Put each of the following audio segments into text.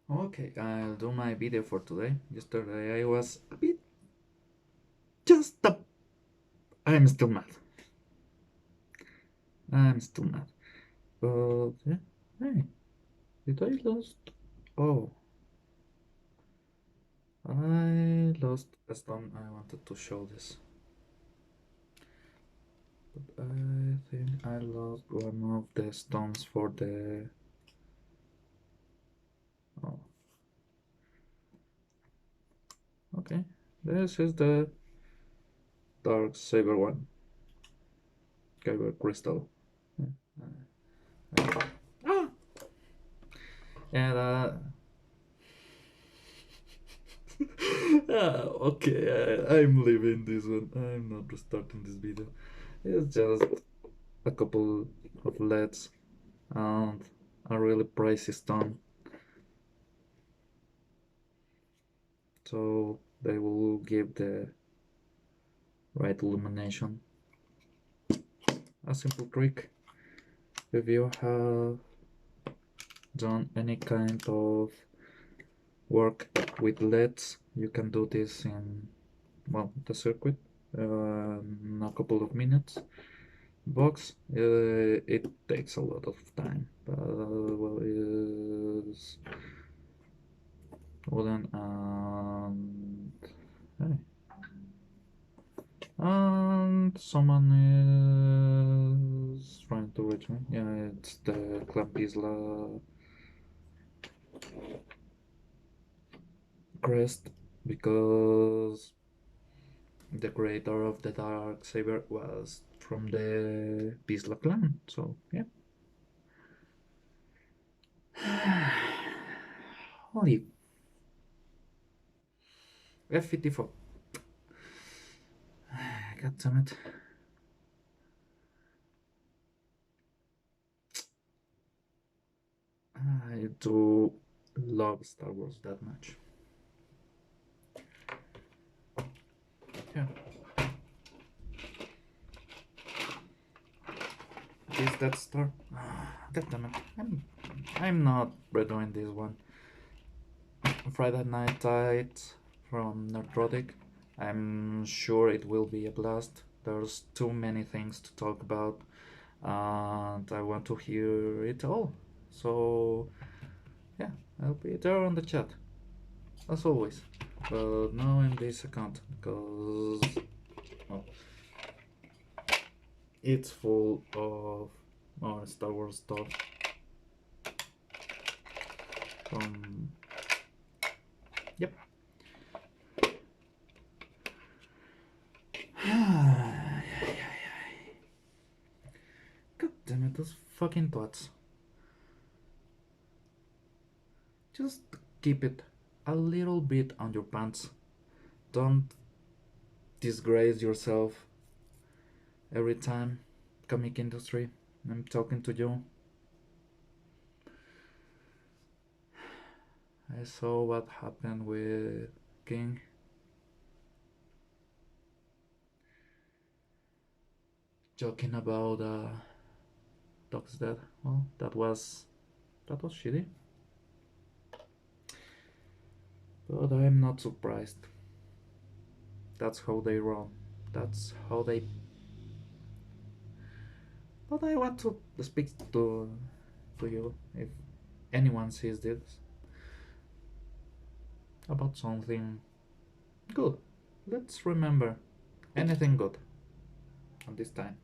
Okay, I'll do my video for today. Yesterday I was a bit just a. I'm still mad. I'm still mad. But yeah, hey, did I lost? Oh, I lost a stone. I wanted to show this, but I think I lost one of the stones for the. Oh, okay. This is the Dark Saber one, Kyber Crystal. Yeah. Ah! And okay, I'm leaving this one. I'm not restarting this video. It's just a couple of LEDs and a really pricey stone. So they will give the right illumination. A simple trick. If you have done any kind of work with LEDs, you can do this in, well, the circuit in a couple of minutes. Box, it takes a lot of time, but well, is wooden hey, and someone is trying to reach me. Yeah, it's the Clampisla crest because the creator of the Dark Saber was from the Pisla clan. So yeah. Holy F54. God damn it. I do love Star Wars that much. Yeah. Is that star? God damn it. I'm not redoing this one. Friday Night Tide from Nerdrotic. I'm sure it will be a blast. There's too many things to talk about, and I want to hear it all. So, yeah, I'll be there on the chat, as always. But now in this account, because well, it's full of more Star Wars stuff from. Yep. God damn it, those fucking twats. Just keep it a little bit on your pants. Don't disgrace yourself every time. Comic industry, I'm talking to you. I saw what happened with King. Joking about Doc's dead. Well, that was shitty. But I'm not surprised. That's how they run. That's how they. But I want to speak to you if anyone sees this about something good. Let's remember anything good on this time.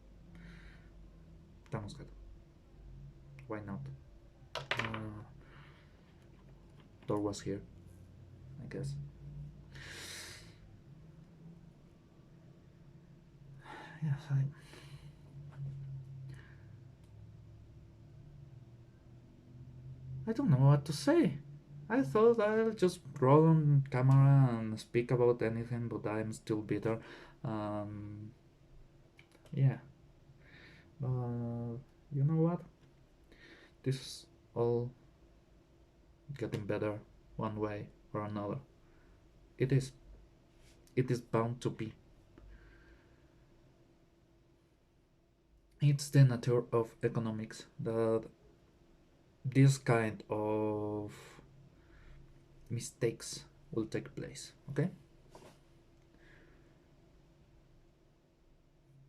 Estamos good. Why not? Thor was here, I guess. Yes, I don't know what to say. I thought I'll just roll on camera and speak about anything, but I'm still bitter. Um, yeah, but you know what? This is all getting better one way or another. It is. It is bound to be. It's the nature of economics that this kind of mistakes will take place. Okay.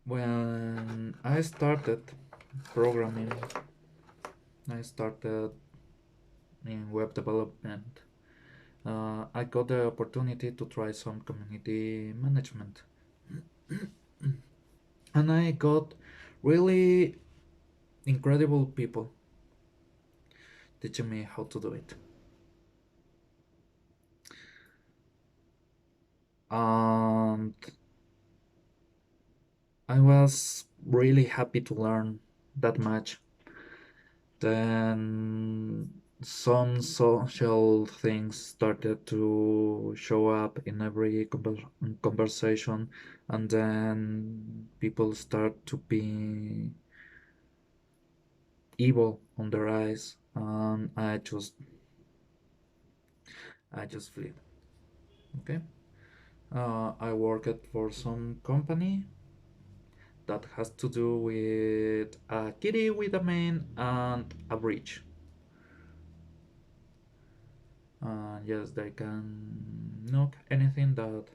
When I started programming, I started in web development. I got the opportunity to try some community management, and I got really incredible people teaching me how to do it. And I was really happy to learn that much. Then some social things started to show up in every conversation, and then people start to be evil on their eyes, and I just fled. Okay. I worked for some company that has to do with a kitty with a mane and a bridge. Yes, they can knock anything that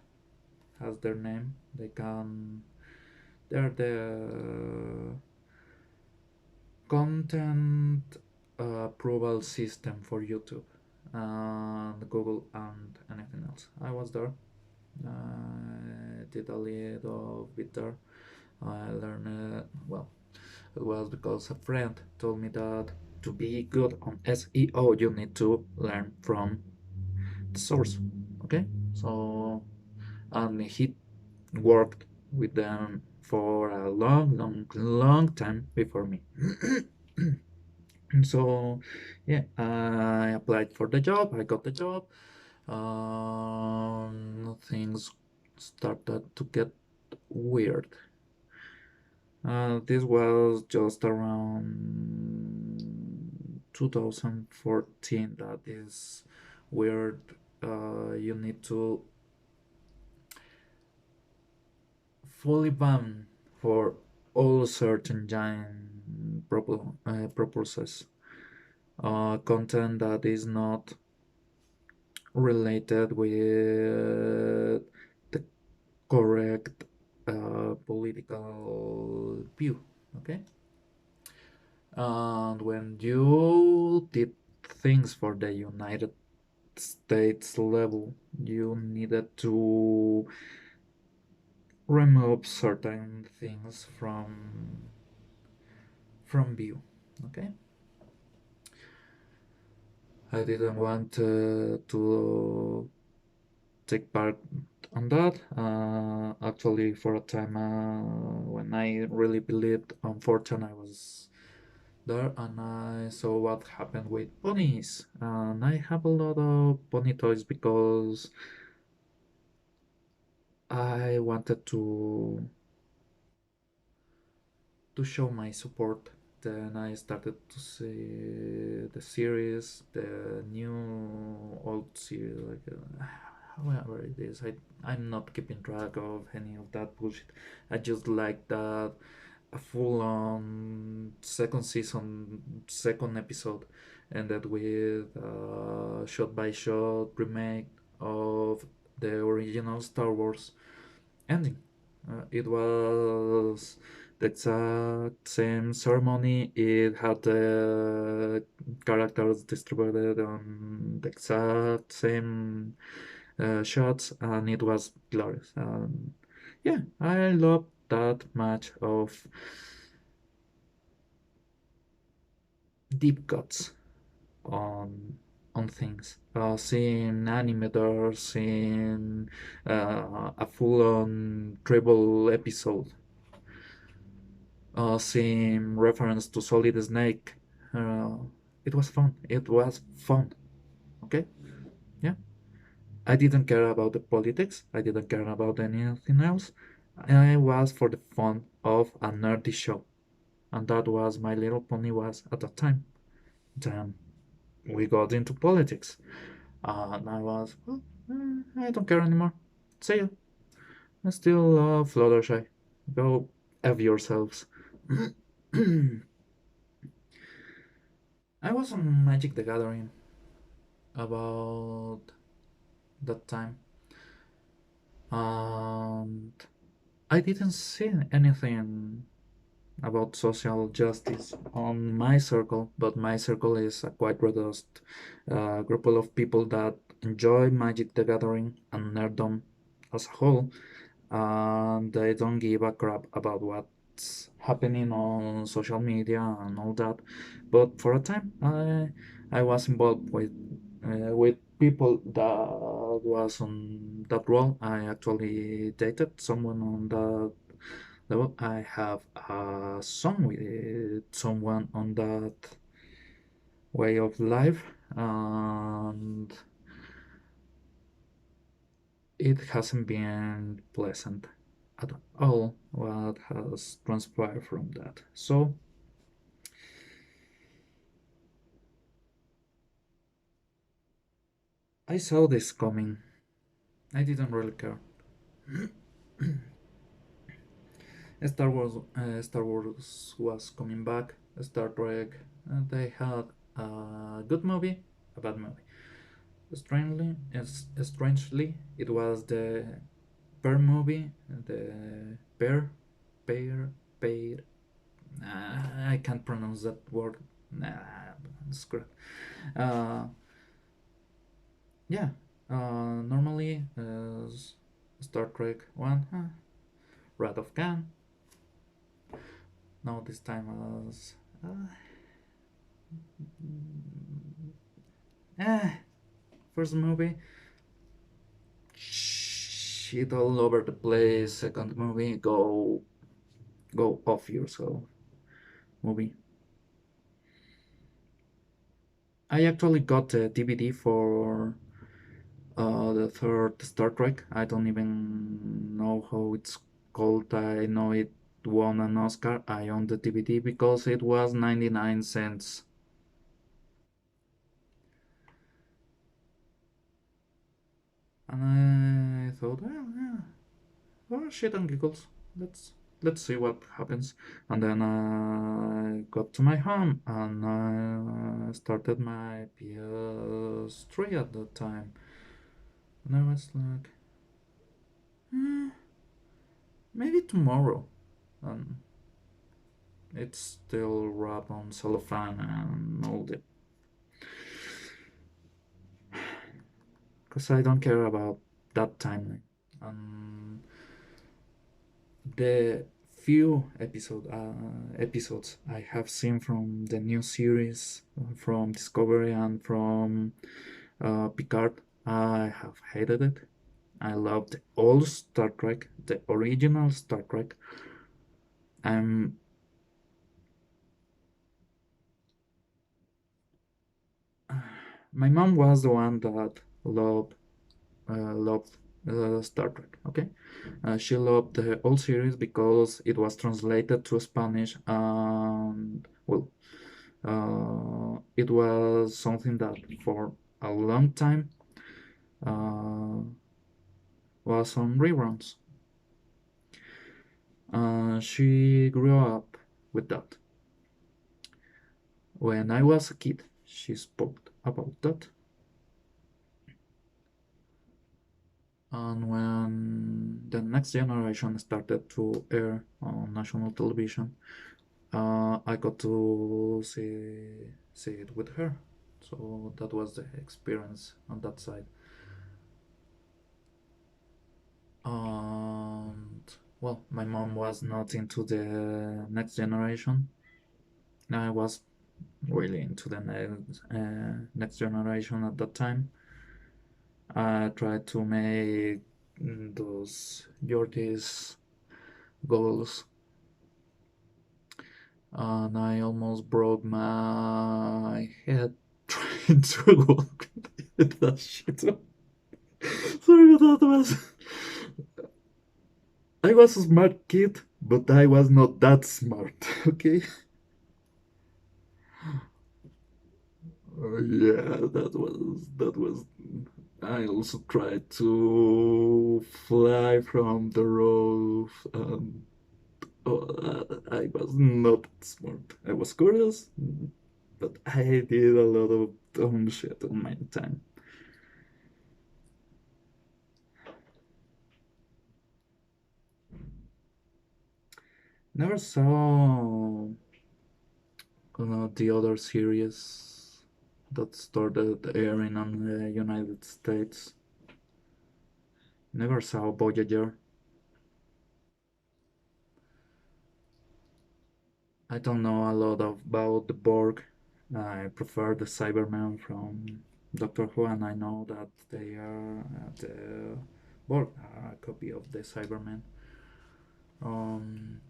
has their name. They're the content approval system for YouTube and Google and anything else. I was there. I did a little bit there. I learned, well, it was because a friend told me that to be good on SEO, you need to learn from the source. Okay, so and he worked with them for a long, long, long time before me. So, yeah, I applied for the job. I got the job. Things started to get weird. This was just around 2014. That is weird. You need to fully ban for all search engine purposes. Content that is not related with the correct political view. Okay. And when you did things for the United States level, you needed to remove certain things from view. Okay. I didn't want to take part on that. Actually, for a time when I really believed on Fortune, I was there and I saw what happened with ponies. And I have a lot of pony toys because I wanted to show my support. Then I started to see the series, the new old series, like however it is. I'm not keeping track of any of that bullshit. I just like that a full on second season, second episode, ended with a shot by shot remake of the original Star Wars ending. It was the exact same ceremony. It had the characters distributed on the exact same shots, and it was glorious. Yeah, I love that much of deep cuts on things. Seeing animators, seeing a full-on triple episode, seeing reference to Solid Snake. Uh, it was fun. It was fun. Okay, yeah. I didn't care about the politics. I didn't care about anything else. I was for the fun of a nerdy show, and that was My Little Pony was at that time. Then we got into politics. And I was, well, I don't care anymore. See ya. I still love Fluttershy. Go F yourselves. I was on Magic the Gathering about that time, and I didn't see anything about social justice on my circle, but my circle is a quite reduced group of people that enjoy Magic the Gathering and nerddom as a whole, and they don't give a crap about what's happening on social media and all that. But for a time, I was involved with people that was on that role. I actually dated someone on that level. I have a song with someone on that way of life, and it hasn't been pleasant at all what has transpired from that. So I saw this coming. I didn't really care. Star Wars was coming back. Star Trek, they had a good movie, a bad movie. Strangely, it was the Pear movie, the Pear, Pear. I can't pronounce that word. Screw it. Uh, yeah. Normally, Star Trek one, Wrath of Khan. No, this time was eh, first movie. Shit all over the place. Second movie, go off yourself. Movie. I actually got a DVD for the third Star Trek. I don't even know how it's called. I know it won an Oscar. I own the DVD because it was 99 cents. And I thought, well, yeah, oh, shit and giggles. Let's see what happens. And then I got to my home and I started my PS3 at the time. And I was like, eh, maybe tomorrow. And it's still wrapped on cellophane and all that. Because I don't care about that timeline. And the few episodes I have seen from the new series from Discovery and from Picard, I have hated it. I loved the old Star Trek, the original Star Trek. I'm My mom was the one that loved Star Trek. Okay, she loved the old series because it was translated to Spanish, and well, it was something that for a long time uh, was on reruns. She grew up with that. When I was a kid, she spoke about that. And when the next generation started to air on national television, I got to see it with her. So that was the experience on that side. And well, my mom was not into the next generation. I was really into the next generation at that time. I tried to make those Yorties goals, and I almost broke my head trying to walk with that shit. Sorry, but that was. I was a smart kid, but I was not that smart, okay? Yeah, that was. I also tried to fly from the roof, and I was not smart. I was curious, but I did a lot of dumb shit on my time. Never saw the other series that started airing on the United States. Never saw Voyager. I don't know a lot about the Borg. I prefer the Cybermen from Doctor Who, and I know that they are the Borg, a copy of the Cybermen. Um,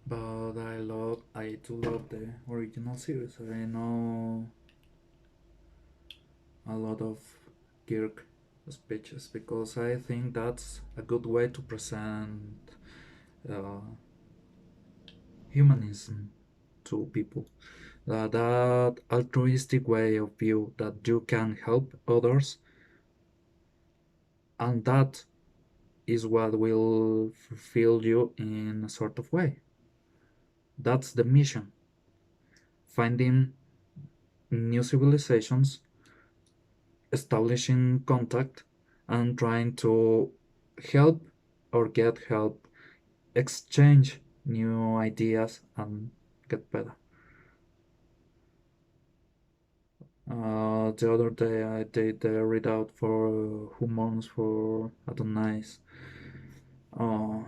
but I do love the original series. I know a lot of Kirk speeches because I think that's a good way to present uh, humanism to people. That altruistic way of view that you can help others, and that is what will fulfill you in a sort of way. That's the mission. Finding new civilizations, establishing contact, and trying to help or get help, exchange new ideas, and get better. The other day I did the readout for Who Mourns for Adonais. Uh,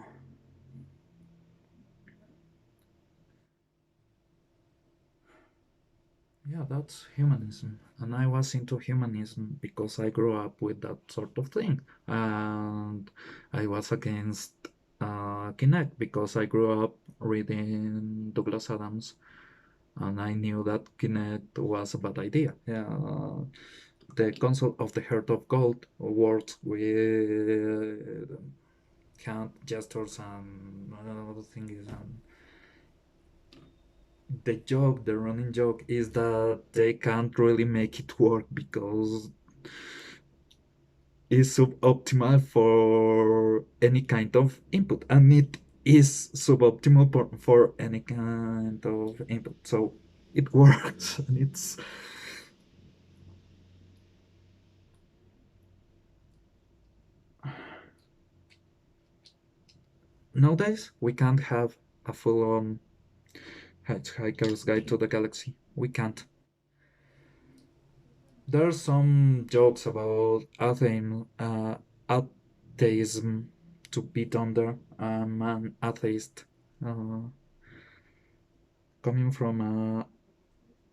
yeah, that's humanism. And I was into humanism because I grew up with that sort of thing. And I was against Kinect because I grew up reading Douglas Adams and I knew that Kinect was a bad idea. Yeah, the console of the Heart of Gold works with hand gestures and other things. And the joke, the running joke, is that they can't really make it work because it's suboptimal for any kind of input, and it is suboptimal for any kind of input. So it works, and it's nowadays we can't have a full-on Hitchhiker's Guide to the Galaxy. We can't. There are some jokes about atheism to be done there. I'm an atheist, uh, coming from a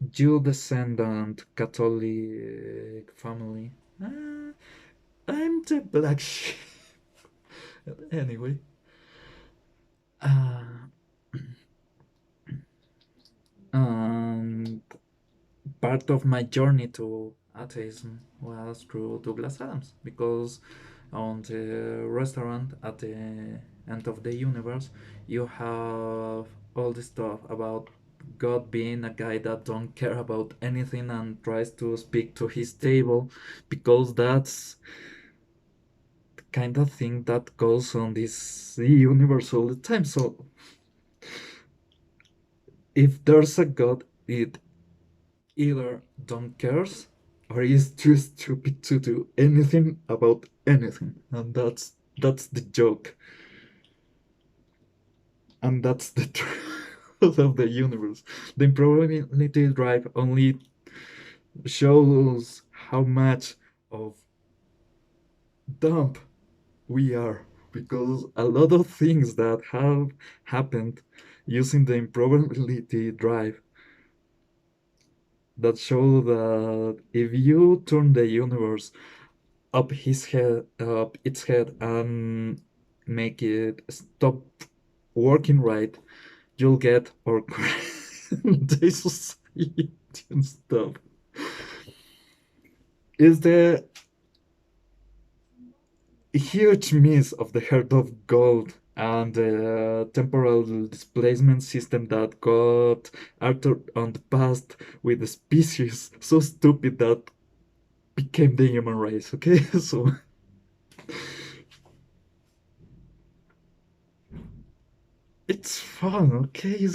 Jew descendant Catholic family. I'm the black sheep. Anyway, uh, and part of my journey to atheism was through Douglas Adams because on the restaurant at the end of the universe you have all the stuff about God being a guy that don't care about anything and tries to speak to his table because that's the kind of thing that goes on this universe all the time. So if there's a God, it either don't cares or is too stupid to do anything about anything, and that's the joke, and that's the truth of the universe. The improbability drive only shows how much of dump we are because a lot of things that have happened using the improbability drive that show that if you turn the universe up its head and make it stop working right, you'll get our day society and stuff. Is the huge miss of the Heart of Gold and the temporal displacement system that got Arthur on the past with the species so stupid that became the human race. Okay, so it's fun, okay?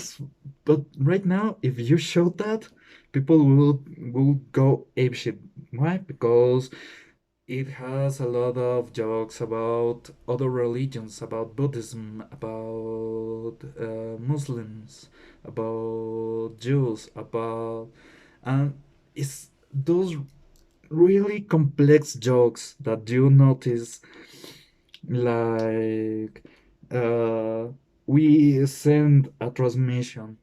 But right now, if you show that, people will go apeshit. Why? Because It has a lot of jokes about other religions, about Buddhism, about Muslims, about Jews, about, and it's those really complex jokes that you notice, like uh, we send a transmission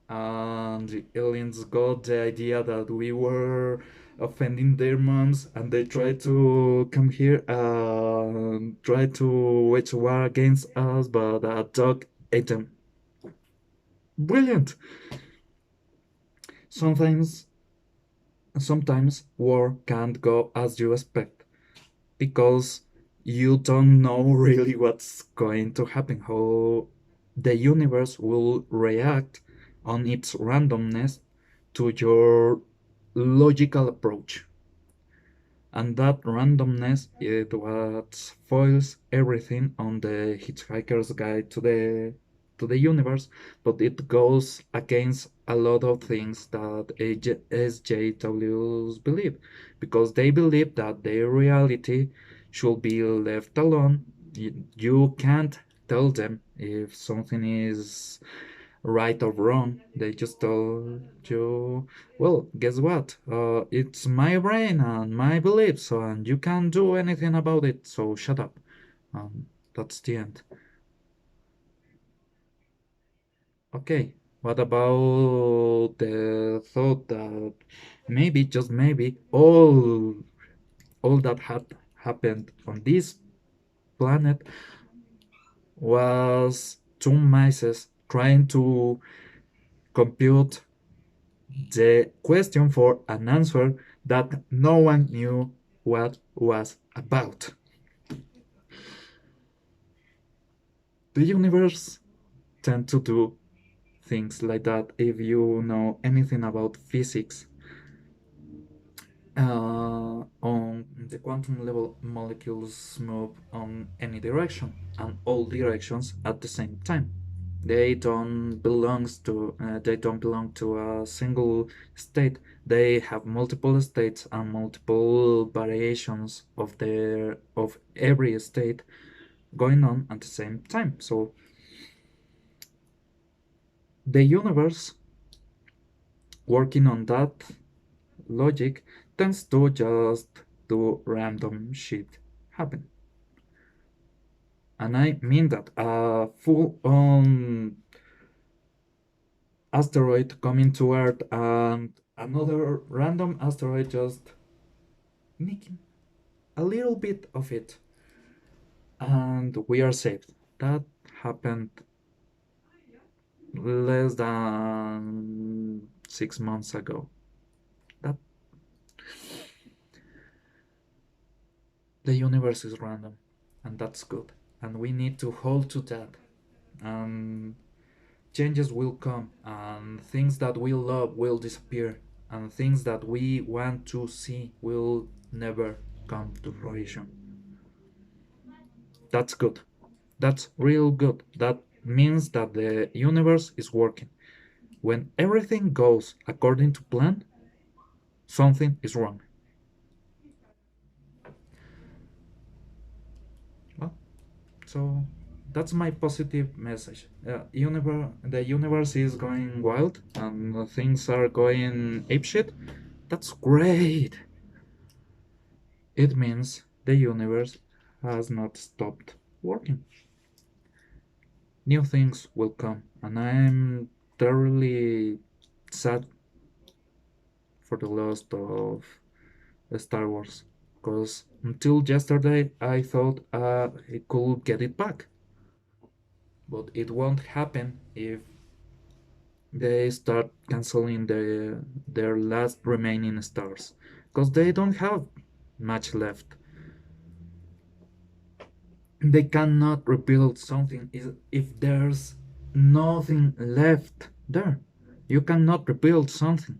and the aliens got the idea that we were offending their moms and they tried to come here and try to wage war against us, but a dog ate them. Brilliant. Sometimes sometimes war can't go as you expect because you don't know really what's going to happen, how the universe will react on its randomness to your logical approach. And that randomness is what foils everything on the Hitchhiker's Guide to the universe, but it goes against a lot of things that SJWs believe, because they believe that their reality should be left alone. You can't tell them if something is right or wrong. They just told you, well, guess what? It's my brain and my beliefs, so and you can't do anything about it. So shut up. That's the end. Okay. What about the thought that maybe, just maybe, all that had happened on this planet was two mice trying to compute the question for an answer that no one knew what was about. The universe tend to do things like that if you know anything about physics. On the quantum level, molecules move on any direction and all directions at the same time. They don't belong to a single state. They have multiple states and multiple variations of every state going on at the same time. So the universe working on that logic tends to just do random shit happen. And I mean that a full on asteroid coming to Earth and another random asteroid just nicking a little bit of it, and we are saved. That happened less than 6 months ago. That the universe is random, and that's good. And we need to hold to that. And changes will come, and things that we love will disappear, and things that we want to see will never come to fruition. That's good. That's real good. That means that the universe is working. When everything goes according to plan, something is wrong. Well, so that's my positive message. The universe is going wild and things are going apeshit. That's great. It means the universe has not stopped working. New things will come, and I'm thoroughly sad for the loss of Star Wars. Because until yesterday, I thought I could get it back. But it won't happen if they start canceling their last remaining stars. Because they don't have much left. They cannot rebuild something if there's nothing left there. You cannot rebuild something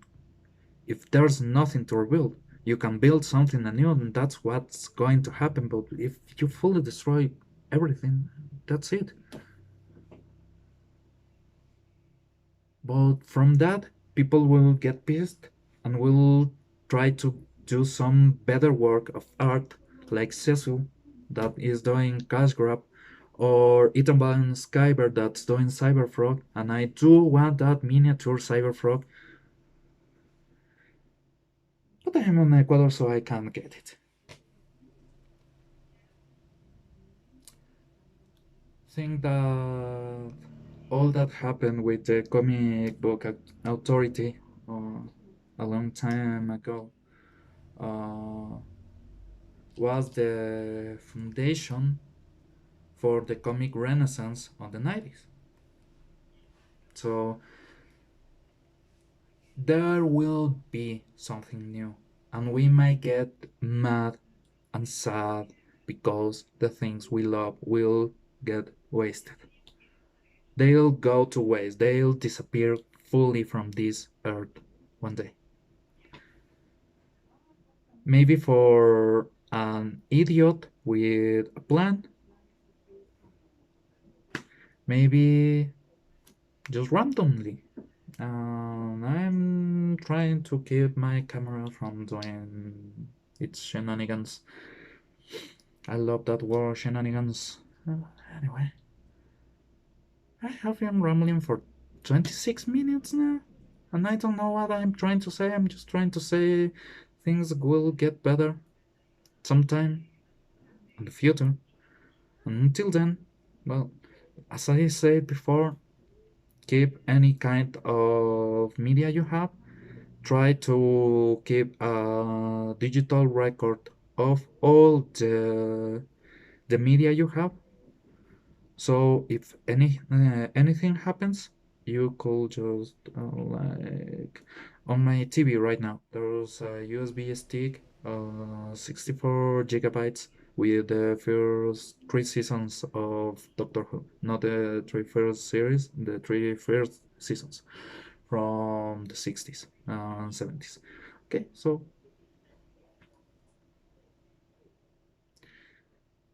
if there's nothing to rebuild. You can build something anew, and that's what's going to happen. But if you fully destroy everything, that's it. But from that, people will get pissed and will try to do some better work of art, like Cecil, that is doing Cash Grab, or Ethan Van Skyber that's doing Cyberfrog, and I do want that miniature Cyberfrog, but I'm on Ecuador, so I can't get it. Think that all that happened with the comic book authority uh, a long time ago uh, was the foundation for the comic renaissance of the 90s. So there will be something new, and we might get mad and sad because the things we love will get wasted. They'll go to waste, they'll disappear fully from this earth one day. Maybe for an idiot with a plan, maybe just randomly. I'm trying to keep my camera from doing its shenanigans. I love that word, shenanigans. Anyway, I have been rambling for 26 minutes now, and I don't know what I'm trying to say. I'm just trying to say things will get better sometime in the future. And until then, well, as I said before, keep any kind of media you have. Try to keep a digital record of all the media you have. So if anything happens, you could just like on my TV right now. There's a USB stick, 64 gigabytes with the first three seasons of Doctor Who, not the three first series, the three first seasons from the 60s and 70s. Okay, so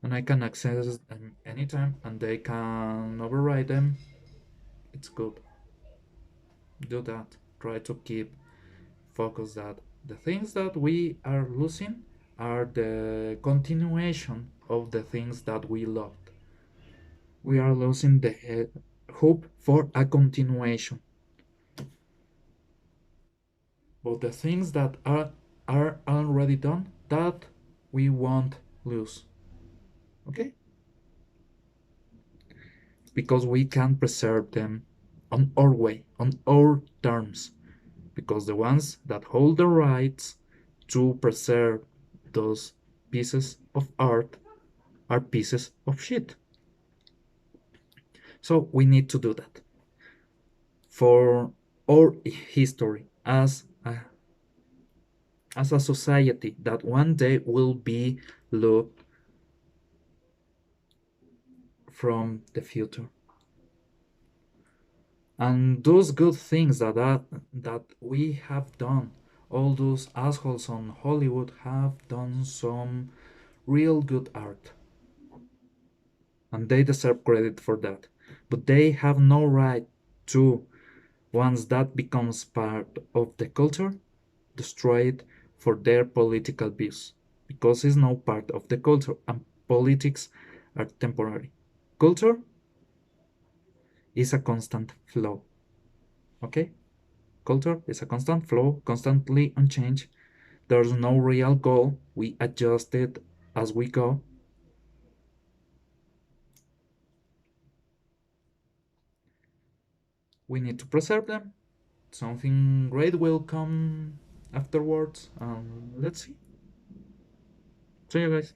and I can access them anytime and they can override them. It's good. Do that. Try to keep focus that the things that we are losing are the continuation of the things that we loved. We are losing the hope for a continuation. But the things that are already done, that we won't lose. Okay? Because we can preserve them on our way, on our terms. Because the ones that hold the rights to preserve those pieces of art are pieces of shit. So we need to do that for our history as a society that one day will be looked from the future. And those good things that we have done, all those assholes on Hollywood have done some real good art, and they deserve credit for that. But they have no right to, once that becomes part of the culture, destroy it for their political views, because it's no part of the culture, and politics are temporary. Culture is a constant flow. Okay? Culture is a constant flow, constantly on change. There's no real goal. We adjust it as we go. We need to preserve them. Something great will come afterwards. Let's see. See you guys.